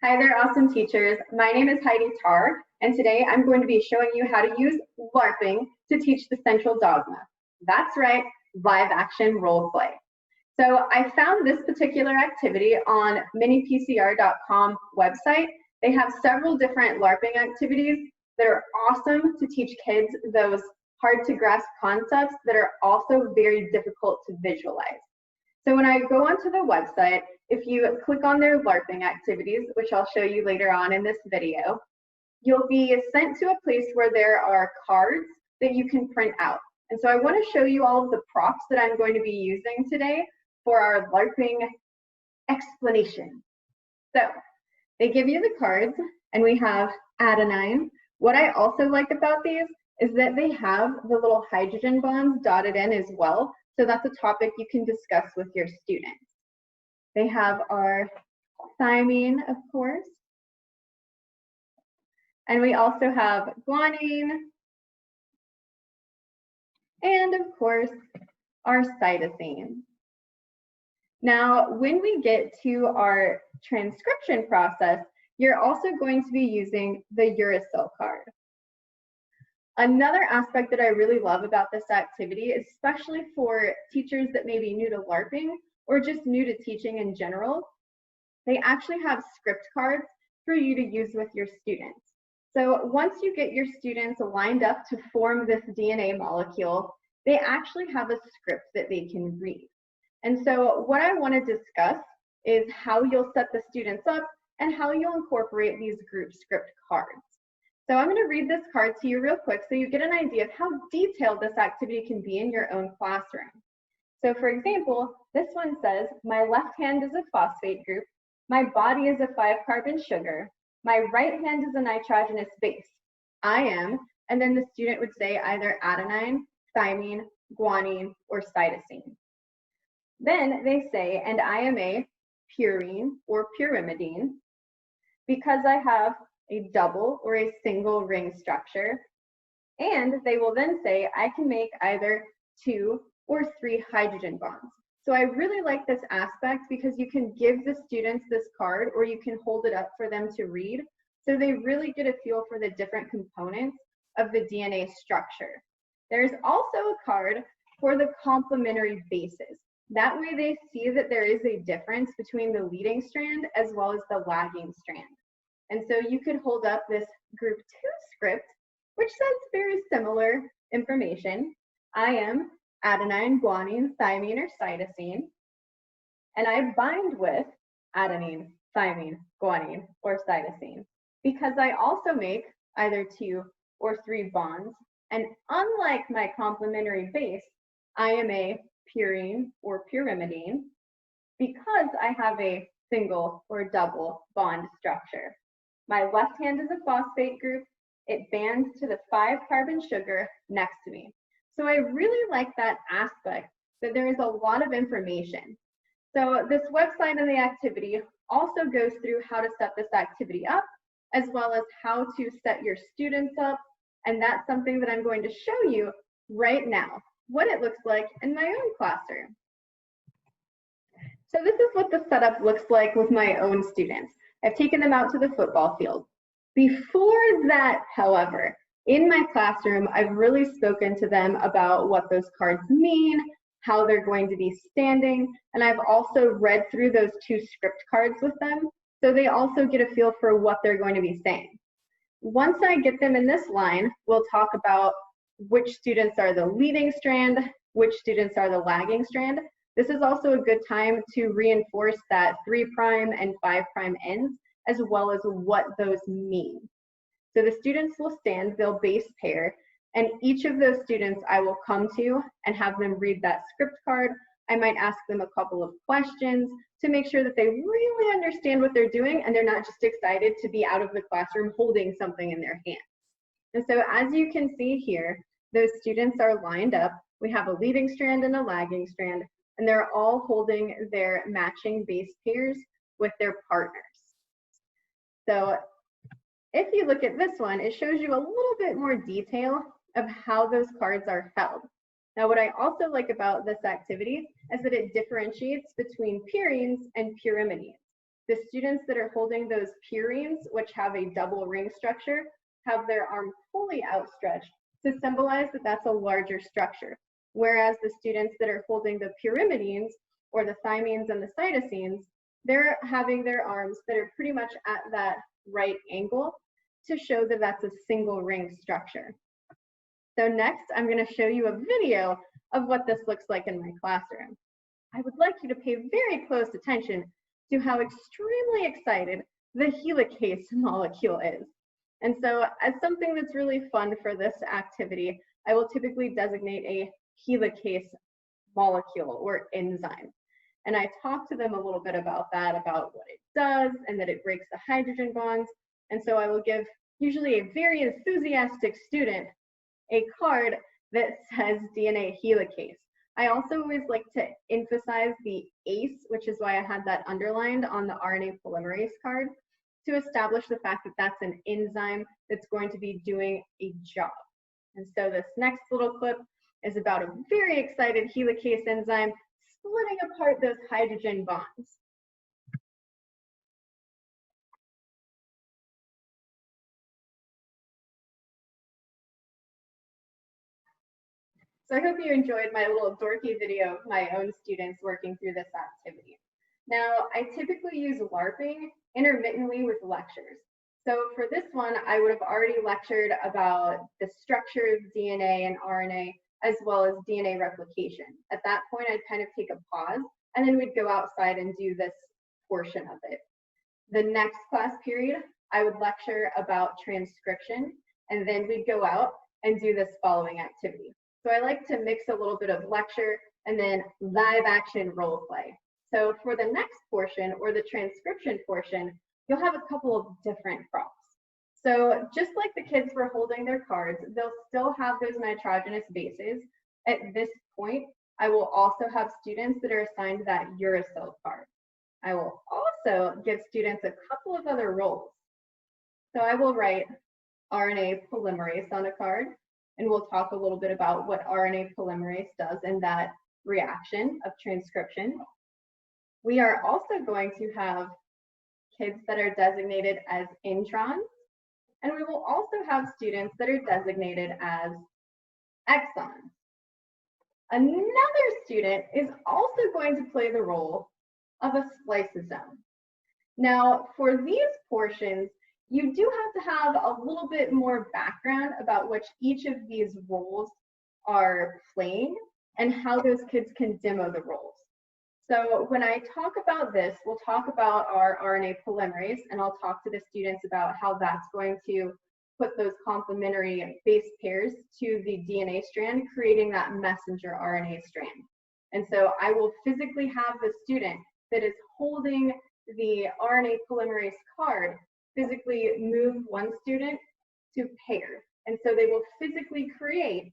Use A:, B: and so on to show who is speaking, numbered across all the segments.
A: Hi there, awesome teachers. My name is Heidi Tarr, and today I'm going to be showing you how to use LARPing to teach the central dogma. That's right, live action role play. So I found this particular activity on minipcr.com website. They have several different LARPing activities that are awesome to teach kids those hard to grasp concepts that are also very difficult to visualize. So when I go onto the website, if you click on their LARPing activities, which I'll show you later on in this video, you'll be sent to a place where there are cards that you can print out. And so I want to show you all of the props that I'm going to be using today for our LARPing explanation. So they give you the cards, and we have adenine. What I also like about these is that they have the little hydrogen bonds dotted in as well. So that's a topic you can discuss with your students. They have our thymine, of course. And we also have guanine. And of course, our cytosine. Now, when we get to our transcription process, you're also going to be using the uracil card. Another aspect that I really love about this activity, especially for teachers that may be new to LARPing or just new to teaching in general, they actually have script cards for you to use with your students. So once you get your students lined up to form this DNA molecule, they actually have a script that they can read. And so what I want to discuss is how you'll set the students up and how you'll incorporate these group script cards. So I'm going to read this card to you real quick so you get an idea of how detailed this activity can be in your own classroom. So for example, this one says, my left hand is a phosphate group, my body is a 5-carbon sugar, my right hand is a nitrogenous base. I am, and then the student would say either adenine, thymine, guanine, or cytosine. Then they say, and I am a purine or pyrimidine, because I have a double or a single ring structure. And they will then say, I can make either 2 or 3 hydrogen bonds. So I really like this aspect because you can give the students this card or you can hold it up for them to read. So they really get a feel for the different components of the DNA structure. There's also a card for the complementary bases. That way they see that there is a difference between the leading strand as well as the lagging strand. And so you could hold up this group 2 script, which says very similar information. I am adenine, guanine, thymine, or cytosine. And I bind with adenine, thymine, guanine, or cytosine because I also make either 2 or 3 bonds. And unlike my complementary base, I am a purine or pyrimidine because I have a single or double bond structure. My left hand is a phosphate group. It bands to the 5-carbon sugar next to me. So I really like that aspect, that there is a lot of information. So this website and the activity also goes through how to set this activity up, as well as how to set your students up. And that's something that I'm going to show you right now, what it looks like in my own classroom. So this is what the setup looks like with my own students. I've taken them out to the football field. Before that, however, in my classroom, I've really spoken to them about what those cards mean, how they're going to be standing, and I've also read through those 2 script cards with them, so they also get a feel for what they're going to be saying. Once I get them in this line, we'll talk about which students are the leading strand, which students are the lagging strand. This is also a good time to reinforce that 3' and 5' ends, as well as what those mean. So the students will stand, they'll base pair, and each of those students I will come to and have them read that script card. I might ask them a couple of questions to make sure that they really understand what they're doing and they're not just excited to be out of the classroom holding something in their hand. And so as you can see here, those students are lined up. We have a leading strand and a lagging strand, and they're all holding their matching base pairs with their partners. So if you look at this one, it shows you a little bit more detail of how those cards are held. Now, what I also like about this activity is that it differentiates between purines and pyrimidines. The students that are holding those purines, which have a double ring structure, have their arm fully outstretched to symbolize that that's a larger structure. Whereas the students that are holding the pyrimidines, or the thymines and the cytosines, they're having their arms that are pretty much at that right angle to show that that's a single ring structure. So next, I'm going to show you a video of what this looks like in my classroom. I would like you to pay very close attention to how extremely excited the helicase molecule is. And so as something that's really fun for this activity, I will typically designate a helicase molecule or enzyme. And I talk to them a little bit about that, about what it does and that it breaks the hydrogen bonds. And so I will give usually a very enthusiastic student a card that says DNA helicase. I also always like to emphasize the ACE, which is why I had that underlined on the RNA polymerase card, to establish the fact that that's an enzyme that's going to be doing a job. And so this next little clip is about a very excited helicase enzyme splitting apart those hydrogen bonds. So I hope you enjoyed my little dorky video of my own students working through this activity. Now, I typically use LARPing intermittently with lectures. So for this one, I would have already lectured about the structure of DNA and RNA, as well as DNA replication. At that point, I'd kind of take a pause, and then we'd go outside and do this portion of it. The next class period, I would lecture about transcription, and then we'd go out and do this following activity. So I like to mix a little bit of lecture and then live action role play. So for the next portion, or the transcription portion, you'll have a couple of different props. So just like the kids were holding their cards, they'll still have those nitrogenous bases. At this point, I will also have students that are assigned that uracil card. I will also give students a couple of other roles. So I will write RNA polymerase on a card, and we'll talk a little bit about what RNA polymerase does in that reaction of transcription. We are also going to have kids that are designated as introns, and we will also have students that are designated as exons. Another student is also going to play the role of a spliceosome. Now, for these portions, you do have to have a little bit more background about which each of these roles are playing and how those kids can demo the roles. So when I talk about this, we'll talk about our RNA polymerase, and I'll talk to the students about how that's going to put those complementary base pairs to the DNA strand, creating that messenger RNA strand. And so I will physically have the student that is holding the RNA polymerase card physically move one student to pair. And so they will physically create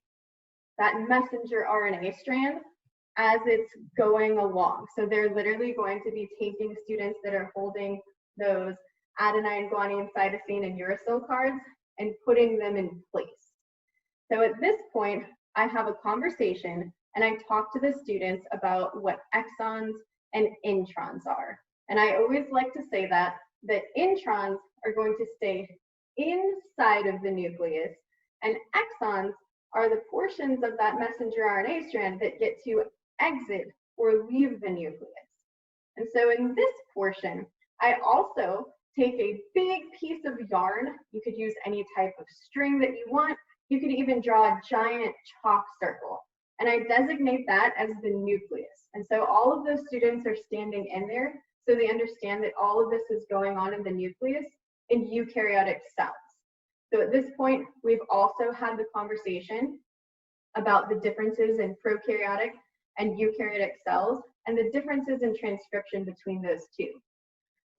A: that messenger RNA strand as it's going along. So they're literally going to be taking students that are holding those adenine, guanine, cytosine, and uracil cards and putting them in place. So at this point, I have a conversation and I talk to the students about what exons and introns are. And I always like to say that introns are going to stay inside of the nucleus, and exons are the portions of that messenger RNA strand that get to exit or leave the nucleus. And so in this portion, I also take a big piece of yarn. You could use any type of string that you want. You could even draw a giant chalk circle. And I designate that as the nucleus. And so all of those students are standing in there, so they understand that all of this is going on in the nucleus in eukaryotic cells. So at this point, we've also had the conversation about the differences in prokaryotic and eukaryotic cells and the differences in transcription between those two.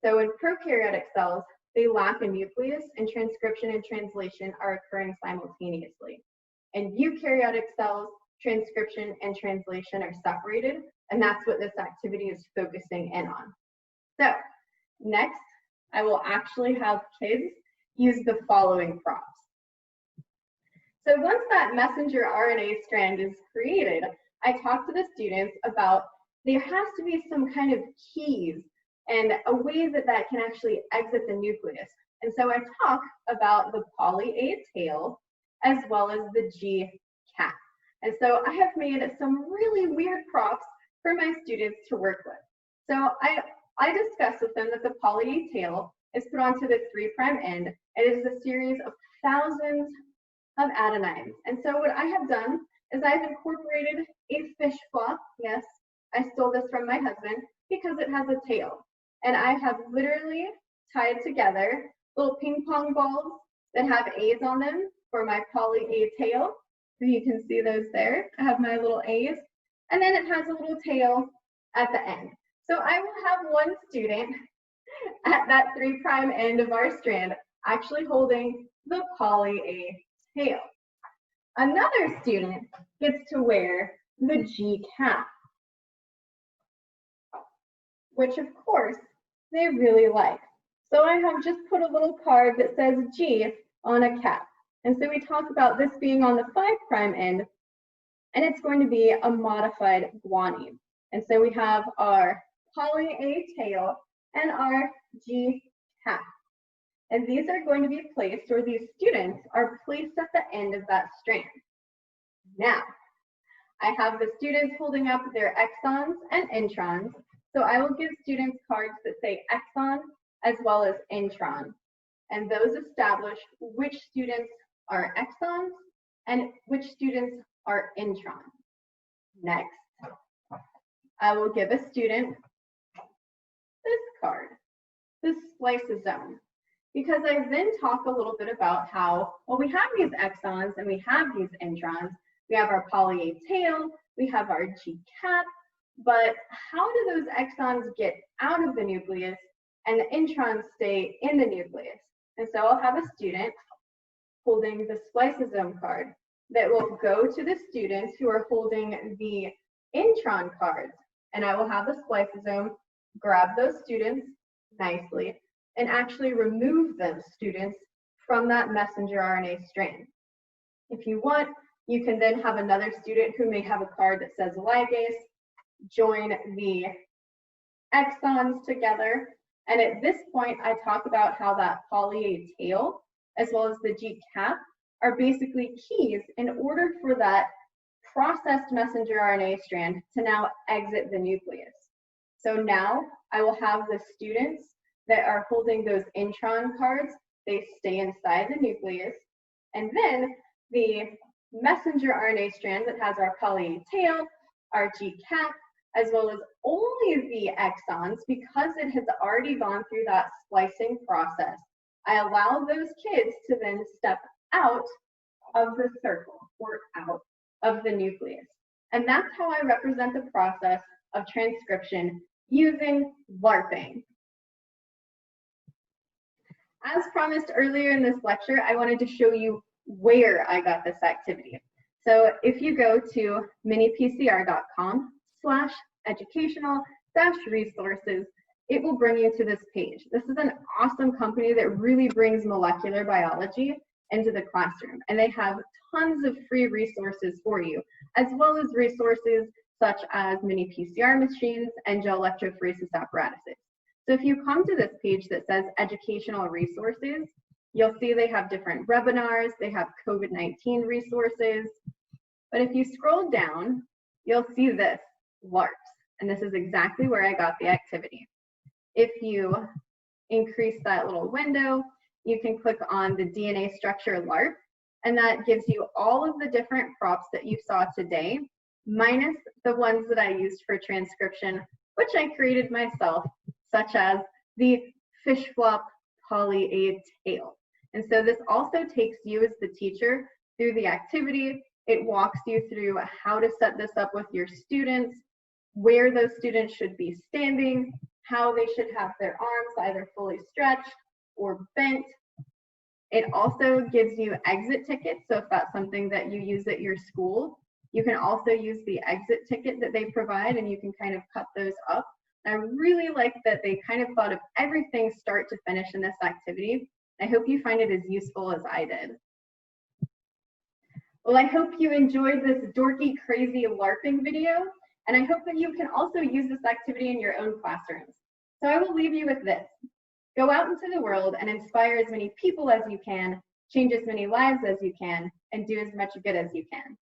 A: So in prokaryotic cells, they lack a nucleus, and transcription and translation are occurring simultaneously. In eukaryotic cells, transcription and translation are separated, and that's what this activity is focusing in on. So next, I will actually have kids use the following prompts. So once that messenger RNA strand is created, I talk to the students about there has to be some kind of keys and a way that that can actually exit the nucleus. And so I talk about the poly A tail as well as the G cap. And so I have made some really weird props for my students to work with. So I discuss with them that the poly A tail is put onto the 3' end, and it is a series of thousands of adenines. And so what I have done is I've incorporated a fish flop. Yes, I stole this from my husband because it has a tail. And I have literally tied together little ping pong balls that have A's on them for my poly A tail. So you can see those there. I have my little A's. And then it has a little tail at the end. So I will have one student at that 3' end of our strand actually holding the poly A tail. Another student gets to wear the G cap, which of course they really like. So I have just put a little card that says G on a cap. And so we talk about this being on the 5' end, and it's going to be a modified guanine. And so we have our poly A tail and our G cap. And these are going to be placed, or these students are placed at the end of that strand. Now, I have the students holding up their exons and introns. So I will give students cards that say exon as well as intron. And those establish which students are exons and which students are introns. Next, I will give a student this card, this spliceosome, because I then talk a little bit about how, well, we have these exons and we have these introns. We have our poly A tail, we have our G cap, but how do those exons get out of the nucleus and the introns stay in the nucleus? And so I'll have a student holding the spliceosome card that will go to the students who are holding the intron cards. And I will have the spliceosome grab those students nicely and actually remove those students from that messenger RNA strand. If you want, you can then have another student who may have a card that says ligase, join the exons together. And at this point, I talk about how that poly A tail, as well as the G cap, are basically keys in order for that processed messenger RNA strand to now exit the nucleus. So now I will have the students that are holding those intron cards, they stay inside the nucleus. And then the messenger RNA strand that has our poly A tail, our G cap, as well as only the exons, because it has already gone through that splicing process, I allow those kids to then step out of the circle or out of the nucleus. And that's how I represent the process of transcription using LARPing. As promised earlier in this lecture, I wanted to show you where I got this activity. So if you go to minipcr.com/educational-resources, it will bring you to this page. This is an awesome company that really brings molecular biology into the classroom, and they have tons of free resources for you, as well as resources such as mini PCR machines and gel electrophoresis apparatuses. So if you come to this page that says educational resources, you'll see they have different webinars, they have COVID-19 resources. But if you scroll down, you'll see this, LARPs, and this is exactly where I got the activity. If you increase that little window, you can click on the DNA structure LARP, and that gives you all of the different props that you saw today, minus the ones that I used for transcription, which I created myself, such as the fish flop poly A tail. And so this also takes you as the teacher through the activity. It walks you through how to set this up with your students, where those students should be standing, how they should have their arms either fully stretched or bent. It also gives you exit tickets. So if that's something that you use at your school, you can also use the exit ticket that they provide, and you can kind of cut those up. I really like that they kind of thought of everything start to finish in this activity. I hope you find it as useful as I did. Well, I hope you enjoyed this dorky, crazy LARPing video, and I hope that you can also use this activity in your own classrooms. So I will leave you with this. Go out into the world and inspire as many people as you can, change as many lives as you can, and do as much good as you can.